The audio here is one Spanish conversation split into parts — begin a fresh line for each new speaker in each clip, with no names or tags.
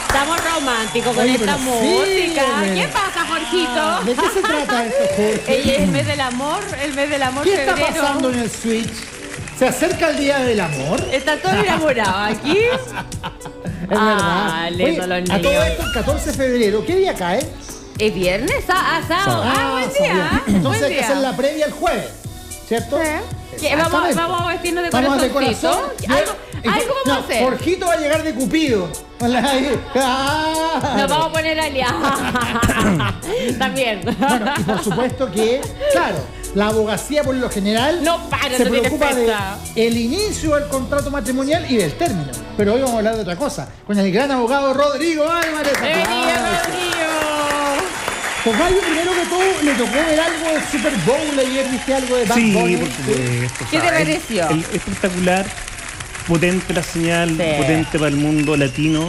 Estamos románticos con esta música.
Sí,
¿Qué pasa, Jorgito?
¿De qué se trata esto, Jorge?
El mes del amor,
¿Qué está
febrero.
pasando en el Switch? ¿Se acerca el Día del Amor?
Está todo enamorado aquí.
Es verdad.
Lindo los
a todo
niños.
esto, el 14 de febrero, ¿qué día cae?
¿Es viernes? Sábado. Buen día.
sabía. Entonces
Buen
hay que
día.
hacer la previa el jueves, ¿cierto?
¿Qué? Vamos a vestirnos de corazoncito. Algo vamos a hacer.
Jorgito va a llegar de Cupido.
Nos vamos a poner aliados. También.
Bueno, y por supuesto que, claro, la abogacía por lo general
No para,
se
no tiene
preocupa
fecha.
del inicio del contrato matrimonial y del término. Pero hoy vamos a hablar de otra cosa, con el gran abogado Rodrigo Álvarez.
Bienvenido, Rodrigo.
Tocayo, primero que todo, le tocó ver algo de Super Bowl ayer, ¿viste algo de Bad
Sí,
Bunny?
por supuesto.
¿Qué te pareció?
Espectacular, potente la señal,
Sí.
potente para el mundo latino,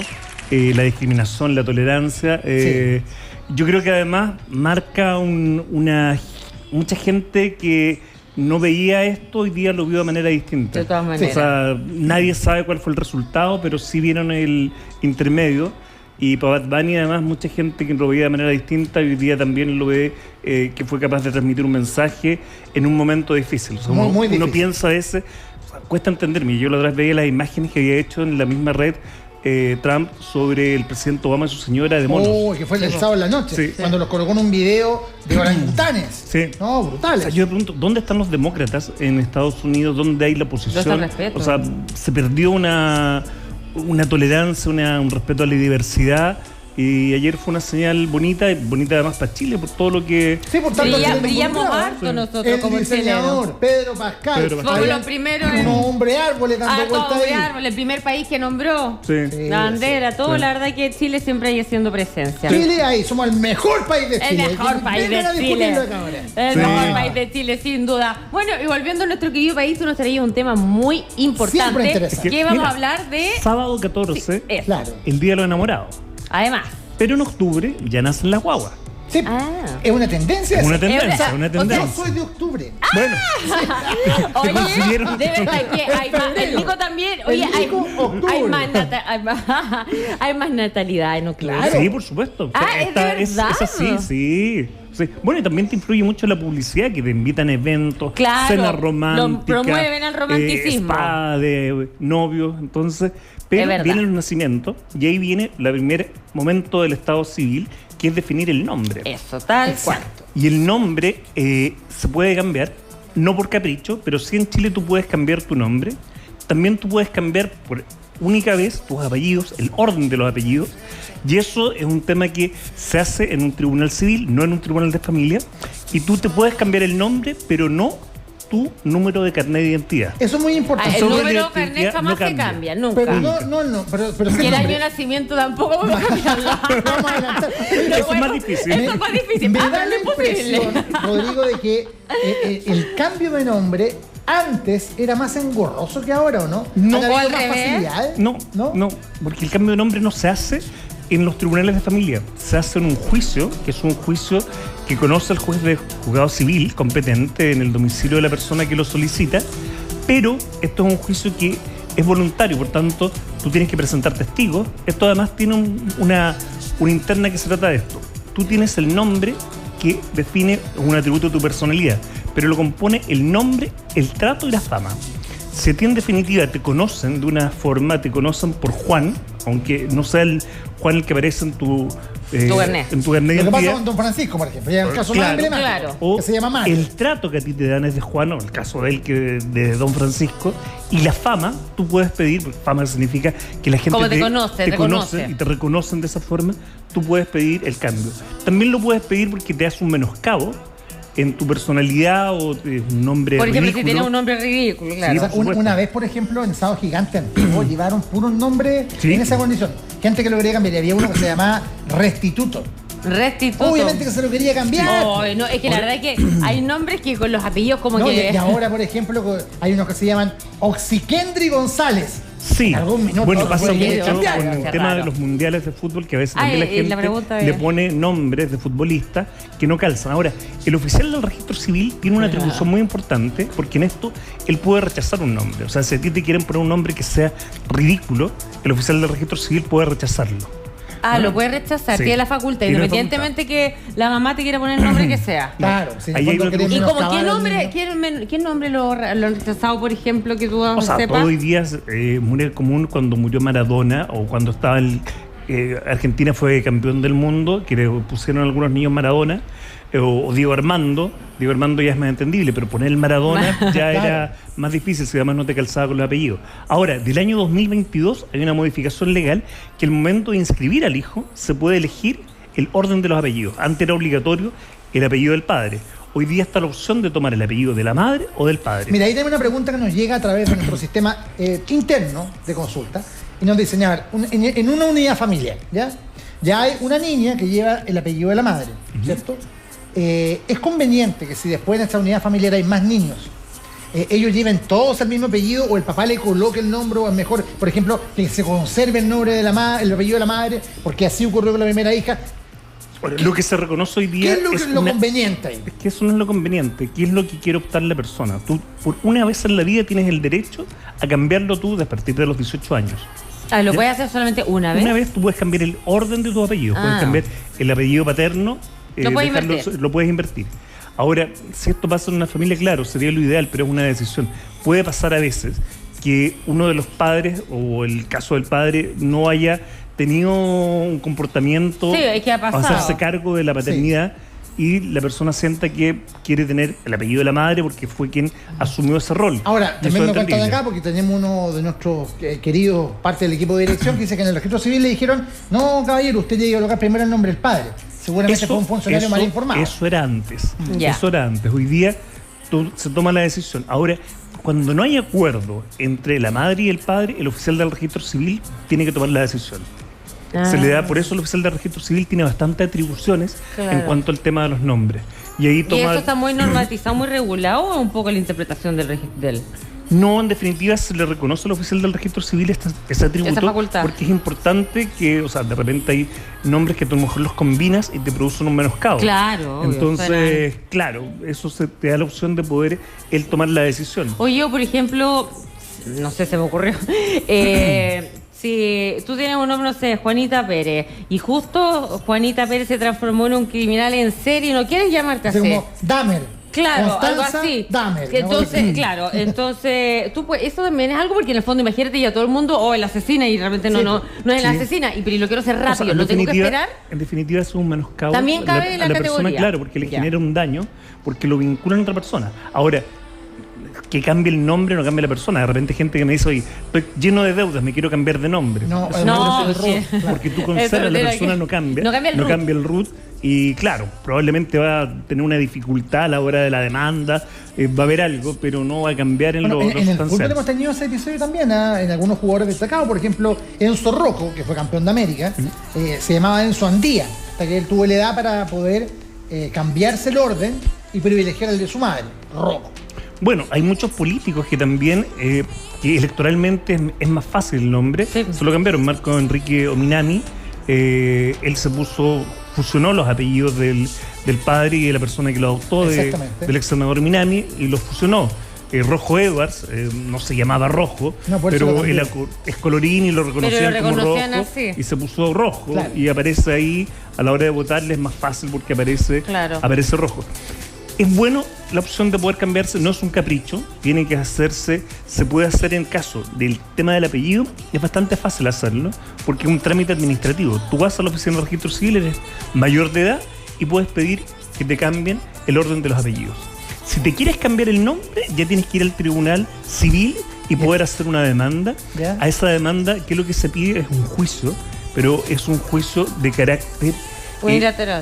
la discriminación, la tolerancia. Yo creo que además marca mucha gente que no veía esto, hoy día lo vio de manera distinta.
De todas maneras.
O sea, nadie sabe cuál fue el resultado, pero sí vieron el intermedio. Y para Bad Bunny, además, mucha gente que lo veía de manera distinta, hoy día también lo ve que fue capaz de transmitir un mensaje en un momento difícil. O sea,
Muy
uno
difícil.
piensa a veces, o sea, cuesta entenderme. Yo la otra vez veía las imágenes que había hecho en la misma red Trump sobre el presidente Obama y su señora de monos.
Oh, que fue el sábado en la noche,
Sí.
cuando los colocó en un video de orangutanes.
Sí.
No,
O
brutales.
sea, yo me pregunto, ¿dónde están los demócratas en Estados Unidos? ¿Dónde hay la
No se
oposición?
respeta.
O sea, se perdió una tolerancia, un respeto a la diversidad. Y ayer fue una señal bonita, y bonita además para Chile, por todo lo que...
Sí, por tanto,
Brillamos
involucrado.
harto nosotros
El
como
diseñador,
chilenos.
Pedro Pascal.
Pedro Pascal.
Somos
Ahí,
los primeros en...
unos hombre árboles dando vueltas ahí.
Árbol, el primer país que nombró.
Sí.
Sí.
La bandera, todo,
sí.
la verdad que Chile siempre ahí haciendo presencia.
Chile, ahí, somos el mejor país de
El
Chile.
mejor país
Vengan a
de
discutirlo
Chile.
acá ahora.
El
Sí.
mejor país de Chile, sin duda. Bueno, y volviendo a nuestro querido país, tú nos traías un tema muy importante.
Siempre interesante.
Que vamos
Mira,
a hablar de...
Sábado 14,
Eso.
Claro.
el Día de los Enamorados.
Además.
Pero en octubre ya nacen las guaguas.
Sí,
Ah.
es una tendencia.
Es una
esa.
tendencia,
o sea,
una
Yo
tendencia.
soy de octubre.
Bueno,
Oye,
consiguieron-
de verdad que hay más. El Nico también. Oye,
El Nico, octubre.
hay más natalidad en octubre.
Claro.
sí, por supuesto.
Ah, ¿es de verdad?
Es así, sí. Sí. Bueno, y también te influye mucho la publicidad, que te invitan a eventos,
Claro,
cenas
lo
románticas.
promueven al romanticismo.
Spa de novios, entonces... Pero
verdad.
viene el nacimiento y ahí viene el primer momento del estado civil, que es definir el nombre.
Eso, tal cual.
Y el nombre se puede cambiar, no por capricho, pero sí en Chile tú puedes cambiar tu nombre. También tú puedes cambiar por única vez tus apellidos, el orden de los apellidos. Y eso es un tema que se hace en un tribunal civil, no en un tribunal de familia. Y tú te puedes cambiar el nombre, pero no tu número de carnet de identidad.
Eso es muy importante.
El
Sobre
número
la
de carnet
identidad
jamás
no
se
cambia.
cambia, nunca.
Pero pero sí
Y el año de
nombre.
nacimiento tampoco vamos a cambiarlo.
Vamos a adelantar.
Eso es más difícil.
Eso es más difícil.
Me
Ah,
da
pero
la
no es posible.
impresión, Rodrigo, de que el cambio de nombre antes era más engorroso que ahora, ¿o no?
No.
¿Han habido
¿O al
más
revés?
facilidades?
No, porque el cambio de nombre no se hace en los tribunales de familia, se hace en un juicio, que es un juicio que conoce el juez de juzgado civil competente en el domicilio de la persona que lo solicita, pero esto es un juicio que es voluntario, por tanto, tú tienes que presentar testigos. Esto además tiene una interna que se trata de esto. Tú tienes el nombre que define un atributo de tu personalidad, pero lo compone el nombre, el trato y la fama. Si a ti en definitiva te conocen de una forma, te conocen por Juan, aunque no sea el Juan el que aparece en tu
carnet.
en tu carnet de
Lo que pasa
identidad,
con Don Francisco, por ejemplo, ya es el caso
Claro,
más emblemático,
claro.
o
que se llama Mario.
el trato que a ti te dan es de Juan, o el caso de él que de Don Francisco, y la fama, tú puedes pedir, porque fama significa que la gente
Como te conoce, te conoce.
y te reconocen de esa forma, tú puedes pedir el cambio. También lo puedes pedir porque te hace un menoscabo en tu personalidad o un nombre
Por ejemplo,
ridículo.
si tienes un nombre ridículo,
O
claro.
sea,
por supuesto.
una vez, por ejemplo, en Sábado Gigante antiguo llevaron puros nombres
Sí.
en esa condición. Gente que lo quería cambiar. Y había uno que se llamaba Restituto.
Restituto.
Obviamente que se lo quería cambiar.
Oh, no, es que la verdad es que hay nombres que con los apellidos como
No,
que...
y ahora, por ejemplo, hay unos que se llaman Oxikendri González.
Sí,
En algún minuto
bueno, pasa
puede
mucho
cambiar.
con el
Qué
tema
raro.
de los mundiales de fútbol, que a veces
Ah,
también la
y la
gente
pregunta
le
es-
pone nombres de futbolistas que no calzan. Ahora, el oficial del registro civil tiene una
Claro.
atribución muy importante, porque en esto él puede rechazar un nombre. O sea, si a ti te quieren poner un nombre que sea ridículo, el oficial del registro civil puede rechazarlo.
Lo puedes rechazar,
Sí.
tiene la facultad,
Tiene la
independientemente que la mamá te quiera poner el nombre que sea.
Claro, si en el
Ahí hay
fondo
una
querés
¿Y como qué
menoscabar al
nombre,
niño.
qué nombre lo han rechazado, por ejemplo, que tú
O sea,
sepas?
todo hoy día es muy común cuando murió Maradona o cuando estaba Argentina fue campeón del mundo, que le pusieron a algunos niños Maradona, o Diego Armando. Diego Armando ya es más entendible, pero poner el Maradona ya
Claro.
era más difícil si además no te calzaba con el apellido. Ahora, del año 2022 hay una modificación legal que al momento de inscribir al hijo se puede elegir el orden de los apellidos. Antes era obligatorio el apellido del padre. Hoy día está la opción de tomar el apellido de la madre o del padre.
Mira, ahí tenemos una pregunta que nos llega a través de nuestro sistema interno de consulta y nos dice, a ver, en una unidad familiar, ¿ya? Ya hay una niña que lleva el apellido de la madre, ¿cierto? Es conveniente que si después en esta unidad familiar hay más niños, ellos lleven todos el mismo apellido o el papá le coloque el nombre o es mejor, por ejemplo, que se conserve el nombre de el apellido de la madre, porque así ocurrió con la primera hija.
Bueno, lo que se reconoce hoy
¿Qué
día
es lo
una-
conveniente ahí?
Es que eso no es lo conveniente. ¿Qué es lo que quiere optar la persona? Tú, por una vez en la vida, tienes el derecho a cambiarlo tú a partir de los 18 años.
¿Lo
¿Ya?
puedes hacer solamente una vez?
Una vez tú puedes cambiar el orden de tu apellido. Puedes
Ah.
cambiar el apellido paterno.
Lo puedes
dejarlo-
invertir.
Lo puedes invertir. Ahora, si esto pasa en una familia, claro, sería lo ideal, pero es una decisión. Puede pasar a veces que uno de los padres, o el caso del padre, no haya tenido un comportamiento
Sí, es que ha pasado.
a hacerse cargo de la paternidad y la persona sienta que quiere tener el apellido de la madre porque fue quien asumió ese rol.
Ahora,
Y eso
también
es
me cuentan
entendible.
acá, porque tenemos uno de nuestros queridos, parte del equipo de dirección, que dice que en el registro civil le dijeron, no, caballero, usted tiene que colocar primero el nombre del padre. Seguramente fue un funcionario mal informado.
Eso era antes.
Ya.
Eso era antes. Hoy día se toma la decisión. Ahora, cuando no hay acuerdo entre la madre y el padre, el oficial del registro civil tiene que tomar la decisión. Se le da, por eso el oficial del registro civil tiene bastantes atribuciones
Claro.
en cuanto al tema de los nombres. Y ahí
¿Y
toma.
eso está muy normatizado, muy regulado o un poco la interpretación del
No, en definitiva, se le reconoce al oficial del registro civil ese atributo.
Esa facultad.
Porque es importante que, o sea, de repente hay nombres que tú a lo mejor los combinas y te producen un menoscabo.
Claro, obvio,
Entonces, claro, eso te da la opción de poder él tomar la decisión.
Oye, yo, por ejemplo, no sé, se me ocurrió. Si tú tienes un nombre, no sé, Juanita Pérez, y justo Juanita Pérez se transformó en un criminal en serie y no quieres llamarte
Así
así.
como Dahmer.
Claro, algo
Constanza
así.
Dahmer.
Que
¿no?
entonces, claro, entonces, tú pues, eso también es algo porque en el fondo imagínate ya todo el mundo, el asesina y realmente no es el
Sí.
asesina, pero lo quiero hacer
O sea,
rápido,
en
lo tengo que
definitiva-
esperar.
En definitiva, eso es un menoscabo
También cabe en la
a la persona,
categoría.
claro, porque le
Ya.
genera un daño, porque lo vinculan a otra persona. Ahora, que cambie el nombre no cambia la persona. De repente hay gente que me dice, oye, estoy lleno de deudas, me quiero cambiar de nombre.
No,
Eso
no,
es el
sí.
root, claro.
Porque tú
Eso
conservas, la
era
persona
que-
no cambia.
no cambia el root.
root. Y claro, probablemente va a tener una dificultad a la hora de la demanda, va a haber algo, pero no va a cambiar en
Bueno,
lo
en el fútbol
sustancial.
hemos tenido ese episodio también, en algunos jugadores destacados. Por ejemplo, Enzo Rocco, que fue campeón de América, se llamaba Enzo Andía, hasta que él tuvo la edad para poder cambiarse el orden y privilegiar el de su madre, Rocco.
Bueno, hay muchos políticos que también, que electoralmente es más fácil el nombre,
Sí.
se lo cambiaron. Marco Enrique Ominami, él fusionó los apellidos del padre y de la persona que lo adoptó,
Exactamente.
del ex senador Minami, y los fusionó. Rojo Edwards, no se llamaba Rojo,
No, por eso lo
pero
cambió.
es colorín y lo reconocían,
Pero lo
como
reconocían
rojo
así.
y se puso rojo,
Claro.
y aparece ahí a la hora de votarle es más fácil porque aparece rojo. Es bueno la opción de poder cambiarse, no es un capricho, tiene que hacerse, se puede hacer en caso del tema del apellido, es bastante fácil hacerlo, porque es un trámite administrativo. Tú vas a la oficina de registro civil, eres mayor de edad y puedes pedir que te cambien el orden de los apellidos. Si te quieres cambiar el nombre, ya tienes que ir al tribunal civil y poder hacer una demanda.
¿Ya?
A esa demanda, que lo que se pide es un juicio, pero es un juicio de carácter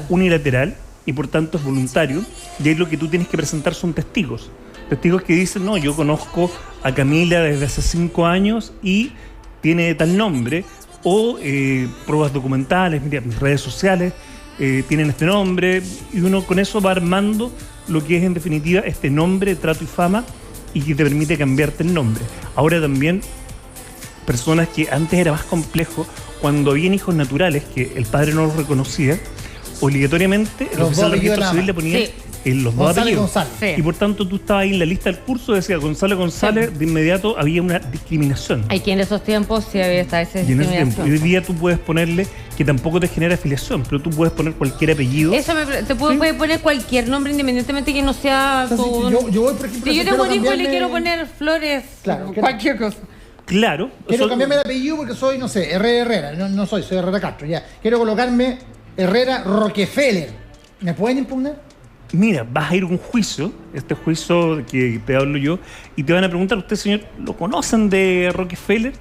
unilateral y por tanto es voluntario. Y ahí lo que tú tienes que presentar son testigos. Testigos que dicen, no, yo conozco a Camila desde hace 5 años y tiene tal nombre. O pruebas documentales, mira, mis redes sociales tienen este nombre. Y uno con eso va armando lo que es en definitiva este nombre, trato y fama, y que te permite cambiarte el nombre. Ahora también personas que antes era más complejo, cuando habían hijos naturales que el padre no los reconocía, obligatoriamente el oficial del registro civil le ponía los dos apellidos.
González.
Sí.
Y por tanto tú estabas ahí en la lista del curso, decía González, de inmediato había una discriminación.
Hay que en esos tiempos sí había esa
Y en ese
discriminación.
tiempo, y hoy día tú puedes ponerle que tampoco te genera afiliación, pero tú puedes poner cualquier apellido.
Eso te puede poner cualquier nombre independientemente que no sea
O sea,
tu...
yo voy, por ejemplo,
Si yo
si
tengo un
quiero
hijo y le
cambiarme-
quiero poner Flores,
Claro,
cualquier cosa.
Claro.
Quiero
eso-
cambiarme el apellido porque soy, no sé, Herrera. No soy Herrera Castro, ya. Quiero colocarme Herrera Rockefeller. ¿Me pueden impugnar?
Mira, vas a ir a un juicio, este juicio que te hablo yo, y te van a preguntar, ¿usted, señor, lo conocen de Rockefeller?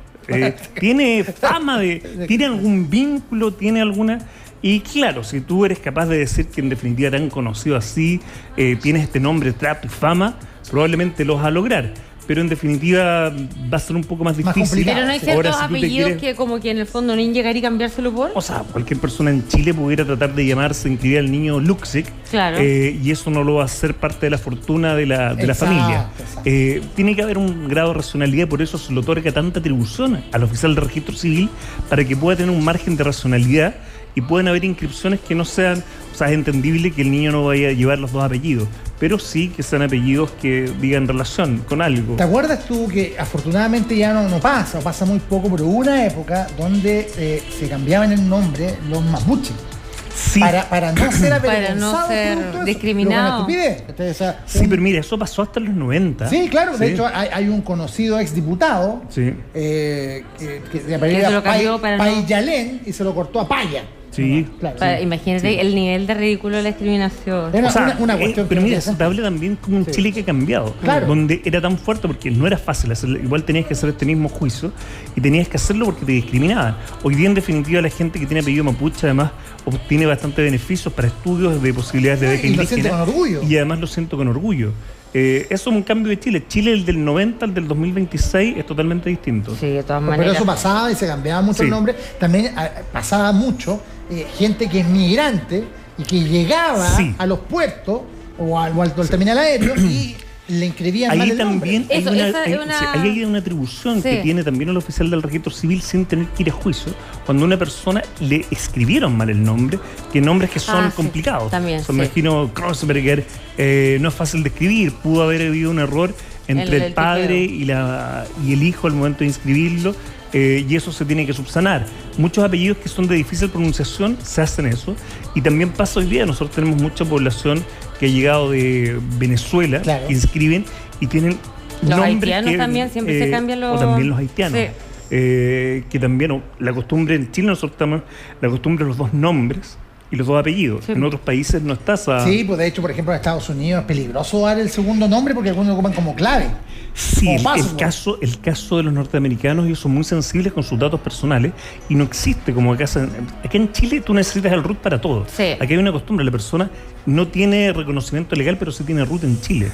¿Tiene fama tiene algún vínculo, tiene alguna...? Y claro, si tú eres capaz de decir que en definitiva te han conocido así, tienes este nombre, trato y fama, probablemente lo vas a lograr. Pero en definitiva va a ser un poco más
Más
difícil.
complicado.
Pero no hay
Sí.
ciertos
Ahora, si tú te
apellidos
quieres-
que como que en el fondo no llegar y cambiárselo por.
O sea, cualquier persona en Chile pudiera tratar de llamarse, inscribir al niño Luxic,
Claro.
y eso no lo va a hacer parte de la fortuna de la
Exacto,
familia.
exacto.
Tiene que haber un grado de racionalidad, por eso se le otorga tanta atribución al oficial de registro civil para que pueda tener un margen de racionalidad y pueden haber inscripciones que no sean, o sea, es entendible que el niño no vaya a llevar los dos apellidos, pero sí que sean apellidos que digan relación con algo.
¿Te acuerdas tú que afortunadamente ya no pasa, o pasa muy poco, pero hubo una época donde se cambiaban el nombre los mapuches?
Sí,
Para no ser
Para
avergonzados
no ser
producto de eso.
discriminados.
Pero con estupidez. Entonces, o sea,
sí, pero mira, eso pasó hasta los 90.
Sí, claro. De
Sí.
hecho, hay un conocido exdiputado
Sí.
que de
Que se lo cambió para no-
Payalén y se lo cortó a Paya.
Sí.
Claro,
Imagínate el nivel de ridículo de la discriminación.
Era
O sea,
una cuestión
pero
que no
mira,
tiene
se te habla también como un
Sí.
Chile que ha cambiado,
Claro.
donde era tan fuerte porque no era fácil hacerlo, igual tenías que hacer este mismo juicio y tenías que hacerlo porque te discriminaban. Hoy día, en definitiva, la gente que tiene apellido mapuche además obtiene bastante beneficios para estudios de posibilidades de beca
Y lo siento
indígena,
con orgullo.
y además lo siento con orgullo. Eso es un cambio de Chile. Chile, el del 90 al del 2026, es totalmente distinto.
Sí, de todas
Pero
maneras.
eso pasaba y se cambiaba mucho
Sí.
el nombre. También pasaba mucho gente que es migrante y que llegaba
Sí.
a los puertos o al terminal aéreo y le inscribían mal
Ahí
el
también
nombre.
hay
Eso,
una,
esa es
hay-
una-
sí, ahí hay una atribución
Sí.
que tiene también el oficial del registro civil sin tener que ir a juicio. Cuando a una persona le escribieron mal el nombre, que nombres que son
Sí,
complicados.
también,
O sea, me
sí.
imagino Kreuzberger, no es fácil de escribir, pudo haber habido un error entre
El
el padre
tipeo.
y el hijo al momento de inscribirlo. Y eso se tiene que subsanar. Muchos apellidos que son de difícil pronunciación se hacen eso. Y también pasa hoy día, nosotros tenemos mucha población que ha llegado de Venezuela,
Claro.
que inscriben y tienen
Los
nombres
haitianos
que,
también, siempre se cambian los...
O también los haitianos.
Sí.
Que también, la costumbre en Chile, nosotros tenemos la costumbre de los dos nombres y los dos apellidos.
Sí.
En otros países no está esa...
Sí, pues de hecho, por ejemplo, en Estados Unidos es peligroso dar el segundo nombre porque algunos lo ocupan como clave.
Sí,
Como
el
password.
caso de los norteamericanos, ellos son muy sensibles con sus datos personales y no existe como acá. Acá en Chile tú necesitas el root para todo.
Sí.
Aquí hay una costumbre, la persona no tiene reconocimiento legal, pero sí tiene root en Chile.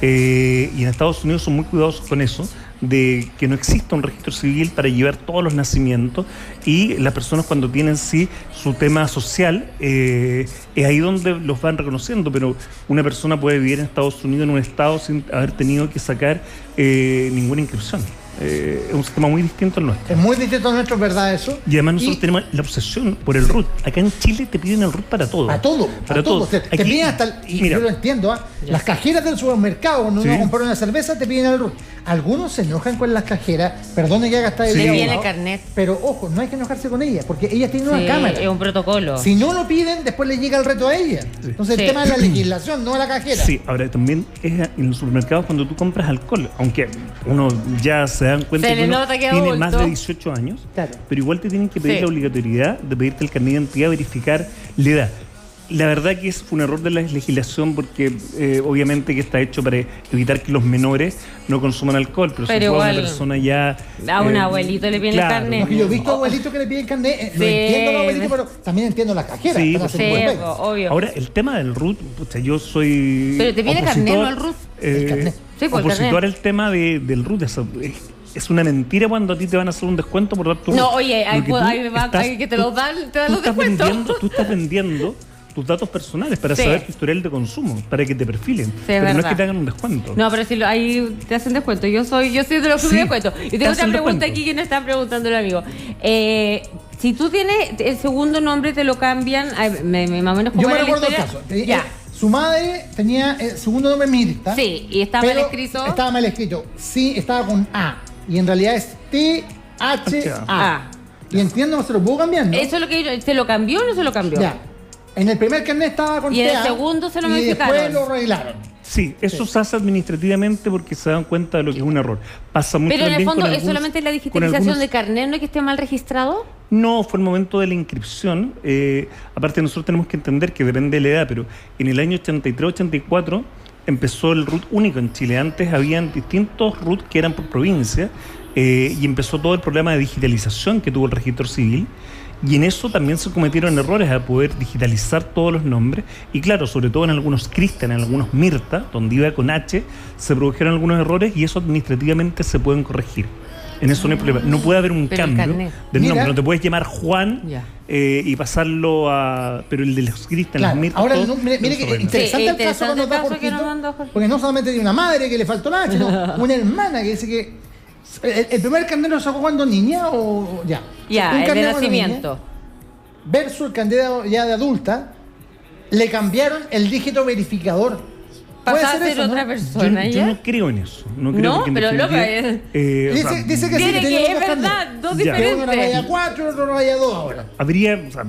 Y en Estados Unidos son muy cuidadosos con eso, de que no exista un registro civil para llevar todos los nacimientos y las personas cuando tienen sí su tema social, es ahí donde los van reconociendo, pero una persona puede vivir en Estados Unidos en un estado sin haber tenido que sacar ninguna inscripción. Es un sistema muy distinto al nuestro.
Es muy distinto al nuestro, ¿verdad? Eso.
Y además nosotros tenemos la obsesión por el root. Acá en Chile te piden el root para todo.
A todo,
Para
a todo.
todo.
Te
Aquí-
piden hasta, y
mira,
yo lo entiendo, las cajeras del supermercado, cuando
Sí.
uno compra una cerveza, te piden el root. Algunos se enojan con las cajeras, perdone que haga esta
Sí.
idea,
Viene
abogado,
el carnet.
pero ojo, no hay que enojarse con ellas, porque ellas tienen
Sí,
una cámara.
es un protocolo.
Si no lo piden, después le llega el reto a ellas. Entonces
Sí.
el tema es la legislación, no la cajera.
Sí, ahora también es en los supermercados cuando tú compras alcohol, aunque uno ya se dan cuenta
Se
que
le
uno
nota que es
tiene
adulto.
más de 18 años,
Claro.
pero igual te tienen que pedir
Sí.
la obligatoriedad de pedirte el carnet de identidad, verificar la edad. La verdad que fue un error de la legislación porque obviamente que está hecho para evitar que los menores no consuman alcohol, pero,
Pero
si tú a una
igual,
persona ya...
a un abuelito le piden el carnet.
Porque yo he visto abuelitos que le piden carnet, lo
Sí.
entiendo los abuelitos, pero también entiendo las cajeras.
Sí,
para
por
hacer buen
Sí,
pega.
obvio.
Ahora, el tema del RUT, pucha, yo soy...
Pero te viene carnet, ¿no? El RUT.
El carnet.
Sí, pues, el
opositor
carnet.
al tema del RUT. Es una mentira cuando a ti te van a hacer un descuento por dar tu RUT.
No, oye,
Lo
hay,
que tú
hay
estás-
que te los dan
tú
los
estás
descuentos.
vendiendo, tú estás vendiendo tus datos personales, para
Sí.
saber tu historial de consumo, para que te perfilen. Pero no es
verdad.
que te hagan un descuento.
No, pero si ahí te hacen descuento. Yo soy de los que
Sí,
me descuento. Y
te
tengo
hacen
otra pregunta
descuento.
aquí que nos está preguntando el amigo. Si tú tienes el segundo nombre, te lo cambian. Más o menos como
Yo me
era la
recuerdo el
historia.
caso.
Ya.
Su madre tenía el segundo nombre Mirta.
Sí, y está mal
pero
escrito.
Estaba mal escrito. Sí, estaba con A. Y en realidad es THA.
Ah.
Y entiendo, no se lo puedo cambiar, ¿no?
Eso es lo que yo, ¿se lo cambió o no se lo cambió?
Ya. En el primer carnet estaba con
Y en el
TA,
segundo se lo
y
modificaron.
después lo arreglaron.
Sí, eso se hace administrativamente porque se dan cuenta de lo que es un error. Pasa mucho
Pero en el
también
fondo,
con
¿es
algunos-
solamente la
con
digitalización
algunos-
de carnet, no es que esté mal registrado?
No, fue el momento de la inscripción. Aparte, nosotros tenemos que entender que depende de la edad, pero en el año 83-84 empezó el RUT único en Chile. Antes habían distintos RUT que eran por provincia y empezó todo el problema de digitalización que tuvo el registro civil. Y en eso también se cometieron errores a poder digitalizar todos los nombres. Y claro, sobre todo en algunos Cristian, en algunos Mirta, donde iba con H, se produjeron algunos errores y eso administrativamente se pueden corregir. En eso no hay problema. No puede haber un
Pero el
cambio
carnet.
del
Mira.
nombre. No te puedes llamar Juan
Ya.
y pasarlo a... Pero el de los Cristian,
Claro.
las Mirta...
Ahora,
todo,
mire
no
que
se arregla.
interesante
Sí,
el caso que nos da
interesante el caso que nos
Jorgito,
mandó Jorgito.
porque no solamente tiene una madre que le faltó la H, sino una hermana que dice que el primer carnet lo sacó cuando niña o ya.
Ya,
Un
el de
carnet cuando
nacimiento.
niña, versus el candidato ya de adulta, le cambiaron el dígito verificador. Puede
Pasó a ser
eso, ¿no?
otra persona,
Yo
¿ya?
no creo en eso. No, creo
No,
porque en
pero loca,
definitiva, o sea,
Dice que sí,
Tiene
tenía
que, es
dos carnets.
verdad, dos
Ya.
Que uno era raya
diferentes.
4 y otro raya 2 ahora.
habría... o sea,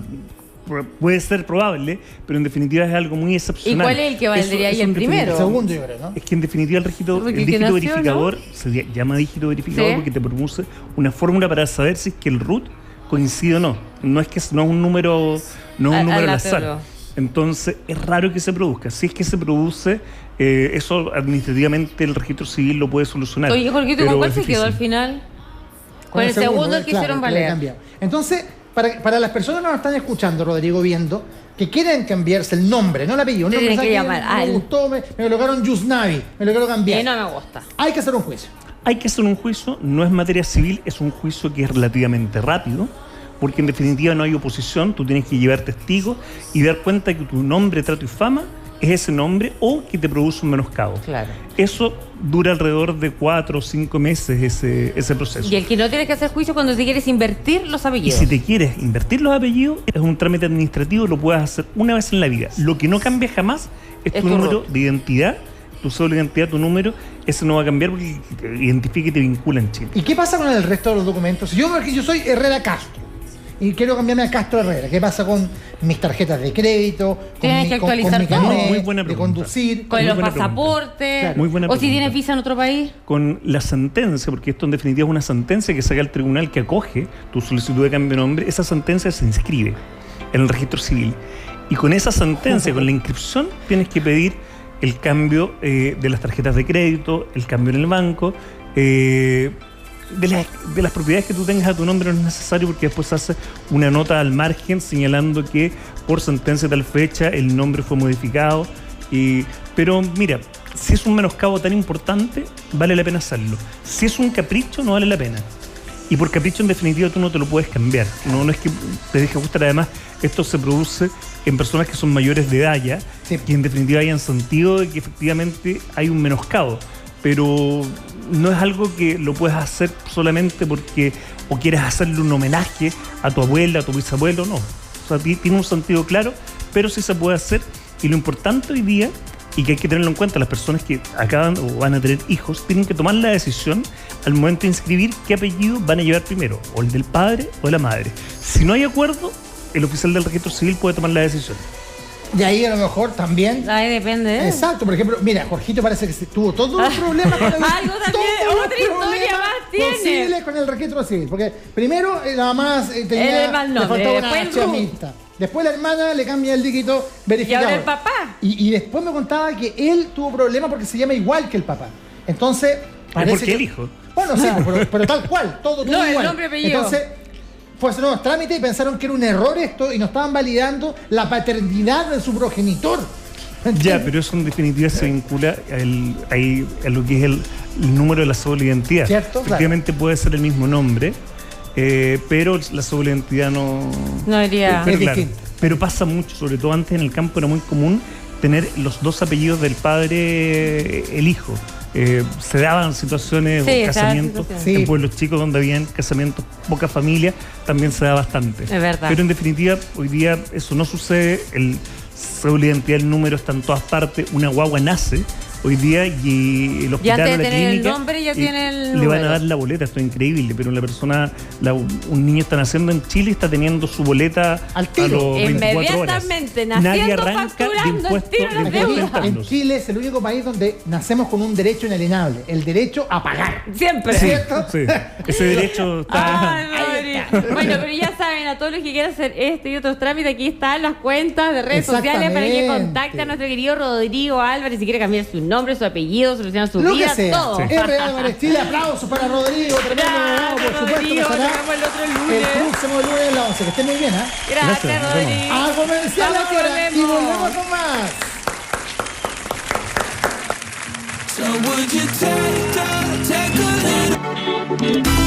puede ser probable, pero en definitiva es algo muy
¿Y
excepcional.
cuál es el que valdría ahí
en
el
definitiva-
primero?
El segundo, yo creo, ¿no?
Es que en definitiva el dígito
Porque que nació,
verificador se llama dígito verificador
Sí.
porque te produce una fórmula para saber si es que el root coincide o no. No es no es un número, no es un número al azar.
aleatorio.
Entonces es raro que se produzca. Si es que se produce, eso administrativamente el registro civil lo puede solucionar.
Oye, Jorgito,
pero
¿con cuál
es
se quedó al
difícil.
final? Con el segundo que
claro,
hicieron
que le
valer.
cambiaron. Entonces, para las personas que nos están escuchando, Rodrigo, viendo, que quieren cambiarse el nombre, no el apellido, un
Te
nombre
tienen que
¿sabes
llamar
qué? No
al-
me gustó, me colocaron Yusnavi, me lo quiero cambiar.
No me gusta.
Hay que hacer un juicio.
Hay que hacer un juicio, no es materia civil, es un juicio que es relativamente rápido, porque en definitiva no hay oposición, tú tienes que llevar testigos y dar cuenta que tu nombre, trato y fama es ese nombre o que te produce un menoscabo.
Claro.
Eso dura alrededor de 4 o 5 meses ese proceso.
Y el que no tienes que hacer juicio cuando te quieres invertir los
Y
apellidos.
si te quieres invertir los apellidos, es un trámite administrativo, lo puedes hacer una vez en la vida. Lo que no cambia jamás es
Es
tu
tu
número
RUT.
de identidad, tu cédula de identidad, tu número, ese no va a cambiar porque te identifica y te vincula en Chile.
¿Y qué pasa con el resto de los documentos? Si yo soy Herrera Castro y quiero cambiarme a Castro Herrera, ¿qué pasa con mis tarjetas de crédito? Con
Tienes que actualizar
mi
todo.
carnet
Muy buena
de
pregunta.
conducir.
Con
Muy
los
buena pregunta.
pasaportes.
Claro.
Muy buena
O si
pregunta.
tienes visa en otro país.
Con la sentencia, porque esto en definitiva es una sentencia que saca el tribunal que acoge tu solicitud de cambio de nombre, esa sentencia se inscribe en el registro civil. Y con esa sentencia, con la inscripción, tienes que pedir el cambio de las tarjetas de crédito, el cambio en el banco. De las propiedades que tú tengas a tu nombre no es necesario porque después hace una nota al margen señalando que por sentencia de tal fecha el nombre fue modificado. Pero mira, si es un menoscabo tan importante, vale la pena hacerlo. Si es un capricho, no vale la pena. Y por capricho, en definitiva, tú no te lo puedes cambiar. No es que te deje gustar. Además, esto se produce en personas que son mayores de edad ya,
Sí.
que en definitiva hayan sentido de que efectivamente hay un menoscabo. Pero no es algo que lo puedas hacer solamente porque o quieres hacerle un homenaje a tu abuela, a tu bisabuelo, no. O sea, tiene un sentido claro, pero sí se puede hacer. Y lo importante hoy día, y que hay que tenerlo en cuenta, las personas que acaban o van a tener hijos, tienen que tomar la decisión al momento de inscribir qué apellido van a llevar primero, o el del padre o de la madre. Si no hay acuerdo, el oficial del registro civil puede tomar la decisión.
Y ahí a lo mejor también.
Ahí depende. ¿eh?
Exacto, por ejemplo, mira, Jorgito parece que tuvo todos los problemas con el
Algo también,
todos los
otra historia
problemas
más tiene.
posibles con el registro civil. Porque primero nada más tenía
El mal
le
nombre,
faltaba una
después el
H a
RUT.
Mirta. Después la hermana le cambia el dígito
Y
verificador.
ahora el papá.
Y después me contaba que él tuvo problemas porque se llama igual que el papá. Entonces, parece
porque
que
el hijo.
Bueno, sí, pero tal cual, todo
No, el
igual.
nombre, apellido.
Entonces, pues nuevos trámites y pensaron que era un error esto y no estaban validando la paternidad de su progenitor.
Ya, pero eso en definitiva se vincula a lo que es el número de la cédula de identidad.
¿Cierto?
Efectivamente puede ser el mismo nombre, pero la cédula de identidad no...
No iría.
Pero
Es
claro,
distinto.
Pero pasa mucho, sobre todo antes en el campo era muy común tener los dos apellidos del padre, el hijo. Se daban situaciones, casamientos
Sí.
en pueblos chicos donde habían casamientos, poca familia, también se da bastante.
Es verdad.
Pero en definitiva, hoy día eso no sucede, el cédula de identidad, el número está en todas partes, una guagua nace hoy día y el hospital
antes
o
de
la
tener el
clínica
nombre, ya tiene el
le van a
número.
dar la boleta. Esto es increíble, pero la persona, un niño está naciendo en Chile y está teniendo su boleta
Al tiro.
a los 24 horas.
Inmediatamente,
Nadie
naciendo,
arranca de
facturando,
impuestos
el tiro las
de
Aquí,
deudas.
impuestos
en
internos.
Chile es el único país donde nacemos con un derecho inalienable, el derecho a pagar.
Siempre.
Sí,
¿Cierto?
sí. Ese derecho está...
Ay, María. Bueno, pero ya saben, a todos los que quieran hacer este y otros trámites, aquí están las cuentas de redes sociales para que
Exactamente.
contacten a nuestro querido Rodrigo Álvarez si quiere cambiar su nombre, su apellido, solucionar su
Lo
vida,
que sea.
todo.
R. Álvarez Chile, aplausos para Rodrigo. Tremendo abogado, por supuesto,
Rodrigo,
que
nos
será
vemos el otro
el
lunes.
próximo lunes a las 11. Que esté muy bien, ¿ah?
Gracias,
Gracias, nos vemos.
Rodrigo.
A comercial
Vamos,
ahora y volvemos con más.
So would you take a little